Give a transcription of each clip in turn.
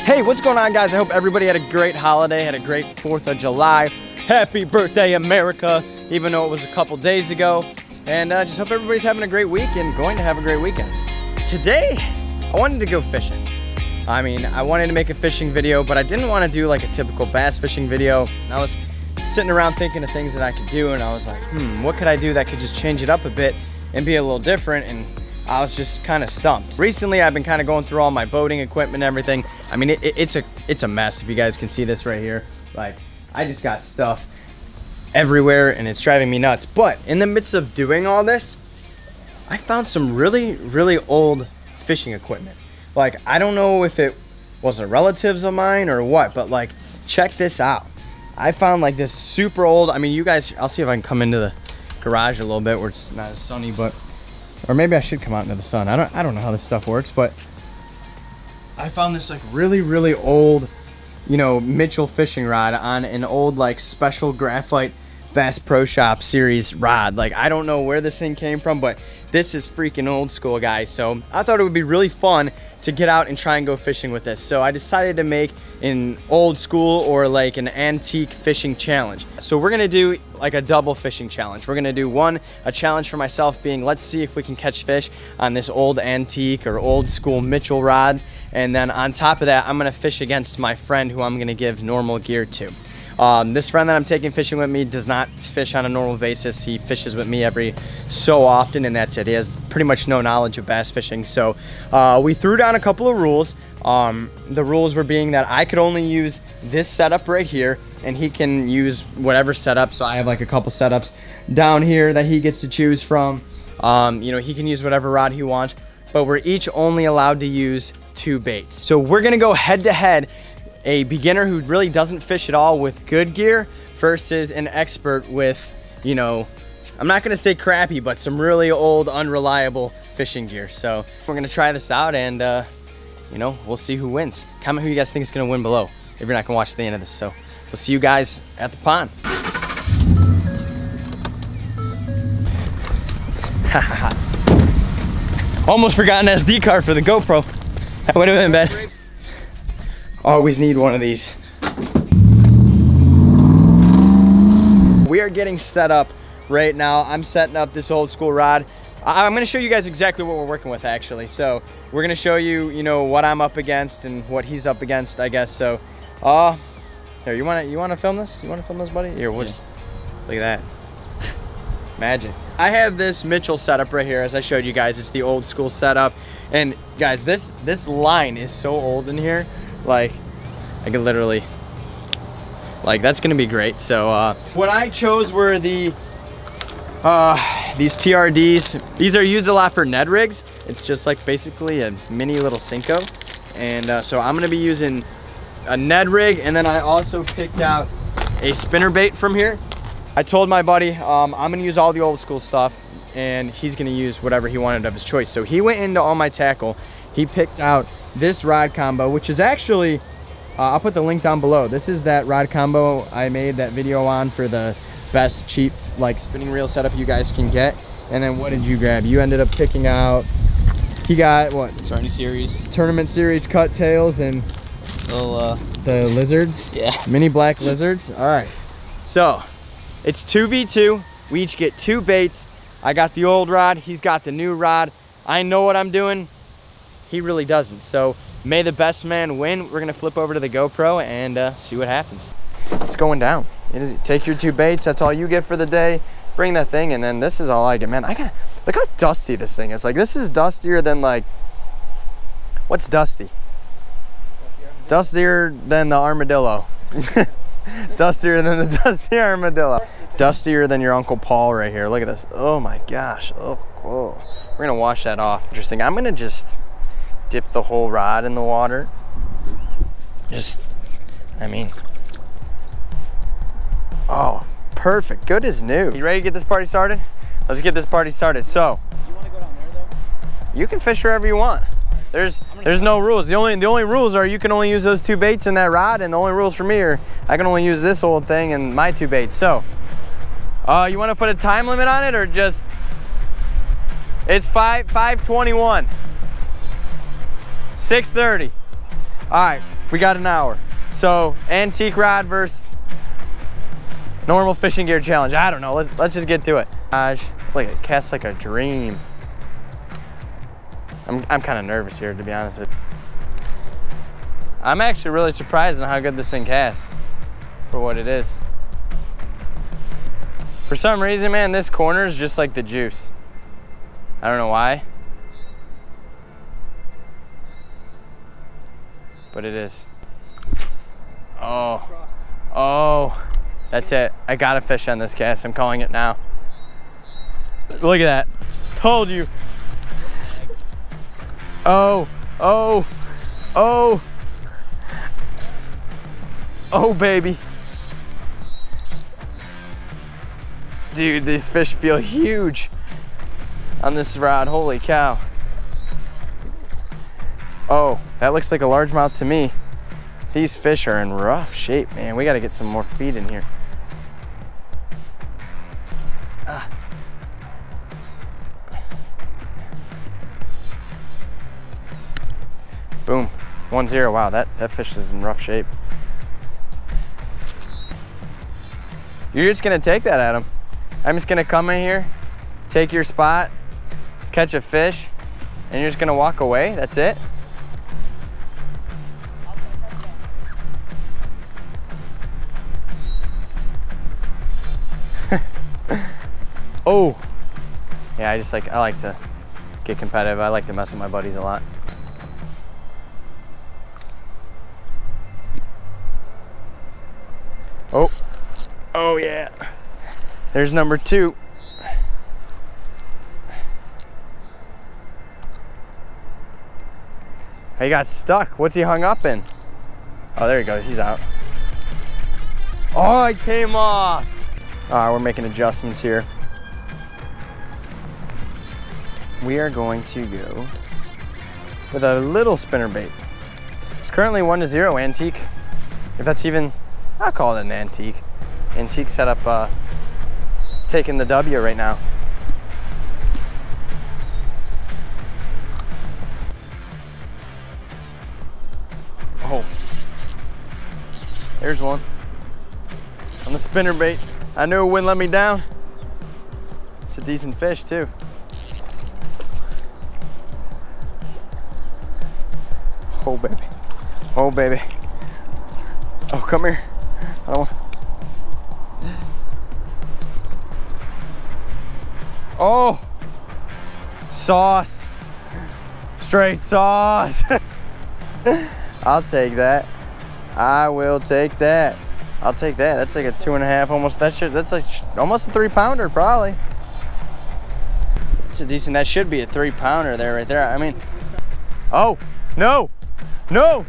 Hey, what's going on, guys? I hope everybody had a great holiday, had a great 4th of July. Happy birthday, America, even though it was a couple days ago. And I just hope everybody's having a great week and going to have a great weekend. Today, I wanted to go fishing. I mean, I wanted to make a fishing video, but I didn't want to do like a typical bass fishing video. I was sitting around thinking of things that I could do, and I was like, what could I do that could just change it up a bit and be a little different? And I was just kind of stumped. Recently, I've been kind of going through all my boating equipment and everything. I mean, it's a mess. If you guys can see this right here, like I just got stuff everywhere and it's driving me nuts. But in the midst of doing all this, I found some really old fishing equipment. Like, I don't know if it was a relatives of mine or what, but like, check this out. I found like this super old, I mean, you guys, I'll see if I can come into the garage a little bit where it's not as sunny, but or maybe I should come out into the sun. I don't know how this stuff works, but I found this like really old, you know, Mitchell fishing rod on an old like special graphite Bass Pro Shop series rod. Like, I don't know where this thing came from, but this is freaking old school, guys. So I thought it would be really fun to get out and try and go fishing with this. So I decided to make an old school or like an antique fishing challenge. So we're gonna do like a double fishing challenge. We're gonna do a challenge for myself being, let's see if we can catch fish on this old antique or old school Mitchell rod. And then on top of that, I'm gonna fish against my friend who I'm gonna give normal gear to. This friend that I'm taking fishing with me does not fish on a normal basis. He fishes with me every so often, and that's it. He has pretty much no knowledge of bass fishing. So we threw down a couple of rules. The rules were being that I could only use this setup right here, and he can use whatever setup. So I have like a couple setups down here that he gets to choose from. You know, he can use whatever rod he wants, but we're each only allowed to use 2 baits. So we're gonna go head to head. A beginner who really doesn't fish at all with good gear versus an expert with, you know, I'm not gonna say crappy, but some really old, unreliable fishing gear. So we're gonna try this out and, you know, we'll see who wins. Comment who you guys think is gonna win below if you're not gonna watch the end of this. So we'll see you guys at the pond. Almost forgot an SD card for the GoPro. That would have been bad. Always need one of these. We are getting set up right now. I'm setting up this old school rod. I'm gonna show you guys exactly what we're working with, actually. So we're gonna show you, you know, what I'm up against and what he's up against, I guess. So, here, you wanna film this? You wanna film this, buddy? Here, we'll just, look at that. Magic. I have this Mitchell setup right here, as I showed you guys. It's the old school setup. And guys, this line is so old in here. Like, I could literally, like, that's gonna be great. So what I chose were these TRDs. These are used a lot for Ned rigs. It's just like basically a mini little Senko. And so I'm gonna be using a Ned rig, and then I also picked out a spinner bait from here. I told my buddy I'm gonna use all the old school stuff, and he's gonna use whatever he wanted of his choice. So he went into all my tackle. He picked out this rod combo, which is actually, I'll put the link down below. This is that rod combo I made that video on for the best cheap like spinning reel setup you guys can get. And then what did you grab? You ended up picking out, he got what? Tournament series cut tails and little, the lizards. Yeah. Mini black lizards. All right. So it's 2v2. We each get 2 baits. I got the old rod. He's got the new rod. I know what I'm doing. He really doesn't. So may the best man win. We're gonna flip over to the GoPro and see what happens. It's going down. Take your 2 baits. That's all you get for the day. Bring that thing, and then this is all I get. Man, look how dusty this thing is. Like, this is dustier than like, what's dusty? Dustier than the armadillo. Dustier than the dusty armadillo. Dustier than your Uncle Paul right here. Look at this. Oh my gosh. Oh, whoa. We're gonna wash that off. Interesting. I'm gonna just dip the whole rod in the water. I mean, oh, perfect. Good as new. You ready to get this party started? Let's get this party started. So, you want to go down there though? You can fish wherever you want. There's no rules. The only rules are you can only use those 2 baits in that rod, and the only rules for me are I can only use this old thing and my 2 baits. So, you want to put a time limit on it, or just? It's 5:21. 6:30. All right. We got an hour. So antique rod versus normal fishing gear challenge. I don't know. Let's just get to it. Gosh, look, it casts like a dream. I'm kind of nervous here, to be honest with you. I'm actually really surprised on how good this thing casts for what it is. For some reason, man, this corner is just like the juice. I don't know why, but it is. Oh, that's it. I got a fish on this cast. I'm calling it now. Look at that. Told you. Oh, baby. Dude, these fish feel huge on this rod. Holy cow. Oh, that looks like a largemouth to me. These fish are in rough shape, man. We got to get some more feed in here. Boom, 1-0. Wow, that fish is in rough shape. You're just gonna take that, Adam. I'm just gonna come in here, take your spot, catch a fish, and you're just gonna walk away. That's it. Oh, yeah. I like to get competitive. I like to mess with my buddies a lot. Oh yeah. There's number 2. He got stuck. What's he hung up in? Oh, there he goes. He's out. Oh, it came off. We're making adjustments here. We are going to go with a little spinnerbait. It's currently 1-0 antique. If that's even, I'll call it an antique. Antique setup, taking the W right now. Oh, there's one on the spinnerbait. I knew it wouldn't let me down. It's a decent fish too. Oh baby, oh baby. Oh, come here. I don't want. Oh, sauce, straight sauce. I'll take that. I will take that. I'll take that. That's like a 2.5, almost. That's like almost a 3-pounder, probably. It's a decent. That should be a 3-pounder there, right there. I mean, oh no, no.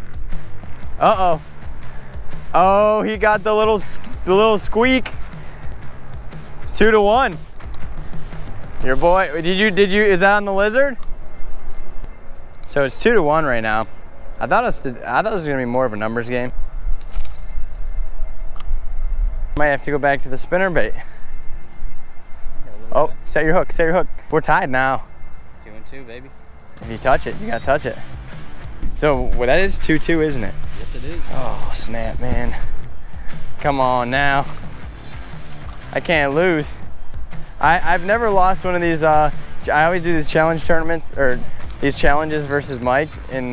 Uh-oh. Oh, he got the little squeak. 2-1. Your boy, did you, is that on the lizard? So it's 2-1 right now. I thought it was gonna be more of a numbers game. Might have to go back to the spinnerbait. Oh, set your hook, set your hook. We're tied now. 2-2, baby. If you touch it, you gotta touch it. So, well, that is 2-2, isn't it? Yes, it is. Oh, snap, man. Come on now. I can't lose. I've never lost one of these, I always do these challenge tournaments, or these challenges versus Mike, and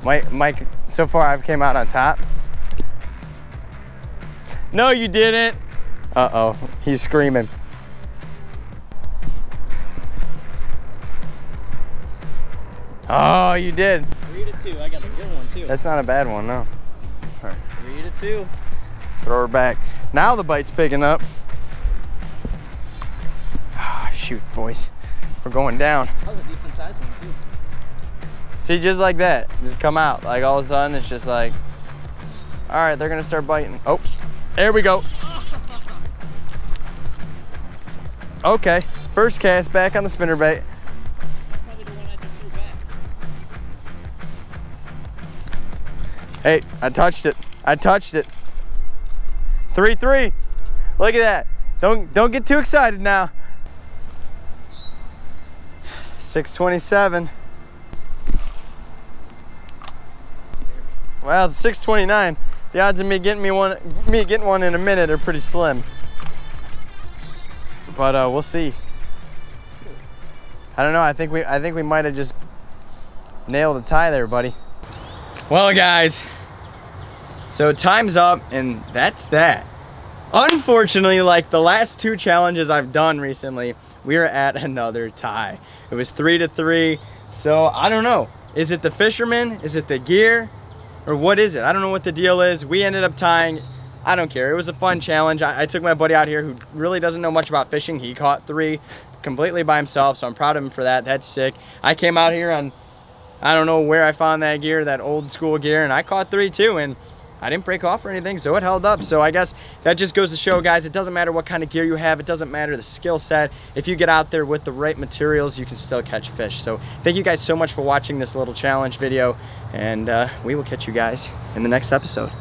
Mike, so far I've came out on top. No, you didn't. Uh-oh, he's screaming. Oh, you did. 3-2, I got the good one too. That's not a bad one, no. All right. 3-2. Throw her back. Now the bite's picking up. Ah, shoot, boys. We're going down. That was a decent sized one too. See, just like that. Just come out. Like all of a sudden, it's just like, all right, they're gonna start biting. Oh, there we go. Okay, first cast back on the spinnerbait. Hey, I touched it. I touched it. 3-3. Look at that. Don't get too excited now. 627. Well, it's 6:29. The odds of me getting one in a minute are pretty slim. But we'll see. I don't know. I think we might have just nailed a tie there, buddy. Well, guys, so time's up, and that's that. Unfortunately, like the last 2 challenges I've done recently, we are at another tie. It was 3-3. So I don't know. Is it the fisherman? Is it the gear? Or what is it? I don't know what the deal is. We ended up tying. I don't care. It was a fun challenge. I took my buddy out here who really doesn't know much about fishing. He caught 3 completely by himself, so I'm proud of him for that. That's sick. I came out here on, I don't know where I found that gear, that old school gear, and I caught 3 too, and I didn't break off or anything, so it held up. So I guess that just goes to show, guys, it doesn't matter what kind of gear you have. It doesn't matter the skill set. If you get out there with the right materials, you can still catch fish. So thank you guys so much for watching this little challenge video, and we will catch you guys in the next episode.